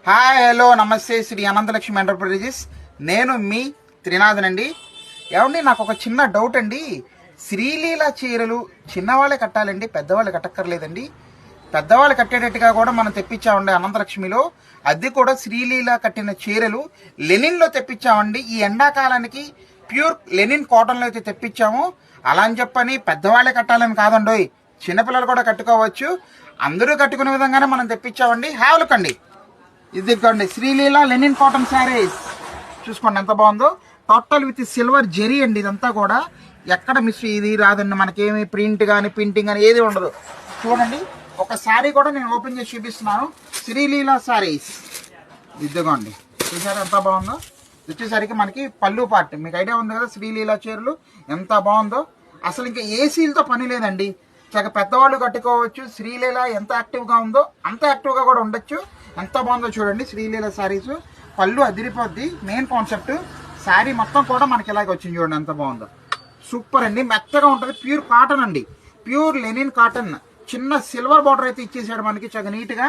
Hi hello నమస్తే Shri Ananthalakshmi enterprises. నేను మీ త్రినాథన్ అండి. ఏమండి, నాకు ఒక చిన్న డౌట్ అండి. శ్రీలీల చీరలు చిన్నవాళ్ళే కట్టాలండి, పెద్దవాళ్ళు కట్టక్కర్లేదండి. పెద్దవాళ్ళు కట్టేటట్టుగా కూడా మనం తెప్పించామండి అనంతలక్ష్మిలో. అది కూడా శ్రీలీల కట్టిన చీరలు లెనిన్లో తెప్పించామండి. ఈ ఎండాకాలానికి ప్యూర్ లెనిన్ కాటన్లో అయితే తెప్పించాము. అలా అని చెప్పని పెద్దవాళ్ళే కట్టాలని కాదండోయ్, చిన్నపిల్లలు కూడా కట్టుకోవచ్చు. అందరూ కట్టుకునే విధంగానే మనం తెప్పించామండి. హ్యావ్ లుక్ అండి. ఇదిగోండి శ్రీలీల లెనిన్ కాటన్ శారీస్, చూసుకోండి ఎంత బాగుందో. టోటల్ విత్ సిల్వర్ జెరీ అండి. ఇదంతా కూడా ఎక్కడ మిస్ ఇది రాదండి, మనకేమి ప్రింట్ కానీ పింటింగ్ కానీ ఏది ఉండదు. చూడండి, ఒక శారీ కూడా నేను ఓపెన్ చేసి చూపిస్తున్నాను. శ్రీలీల శారీస్ ఇదిగోండి, చూసారా ఎంత బాగుందో. వచ్చేసరికి మనకి పళ్ళు పార్ట్, మీకు ఐడియా ఉంది కదా శ్రీలీల చీరలు ఎంత బాగుందో. అసలు ఇంకా ఏసీలతో పని లేదండి, చక్కగా పెద్దవాళ్ళు కట్టుకోవచ్చు. శ్రీలీల ఎంత యాక్టివ్గా ఉందో అంత యాక్టివ్గా కూడా ఉండొచ్చు. ఎంత బాగుందో చూడండి శ్రీలీల శారీస్. పళ్ళు అదిరిపోద్ది. మెయిన్ కాన్సెప్ట్ శారీ మొత్తం కూడా మనకి ఇలాగ వచ్చింది చూడండి ఎంత బాగుందో. సూపర్ అండి, మెత్తగా ఉంటుంది. ప్యూర్ కాటన్ అండి, ప్యూర్ లెనిన్ కాటన్. చిన్న సిల్వర్ బార్డర్ అయితే ఇచ్చేసాడు మనకి చక్కగా నీట్గా.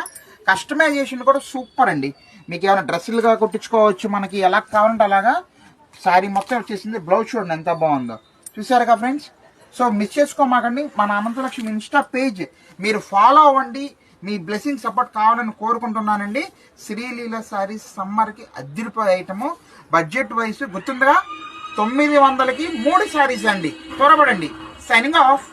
కస్టమైజేషన్ కూడా సూపర్ అండి. మీకు ఏమైనా డ్రెస్సులుగా కుట్టించుకోవచ్చు, మనకి ఎలా కావాలంటే అలాగా. శారీ మొత్తం వచ్చేసింది. బ్లౌజ్ చూడండి ఎంత బాగుందో, చూసారుగా ఫ్రెండ్స్. సో మిస్ చేసుకోమాకండి. మన అనంతలక్ష్మి ఇన్స్టా పేజ్ మీరు ఫాలో అవ్వండి. మీ బ్లెస్సింగ్ సపోర్ట్ కావాలని కోరుకుంటున్నానండి. శ్రీలీల శారీస్ సమ్మర్కి అదిరిపోయే ఐటము. బడ్జెట్ వైస్ గుర్తుండగా 900కి 3 శారీస్ అండి. త్వరపడండి. Signing off.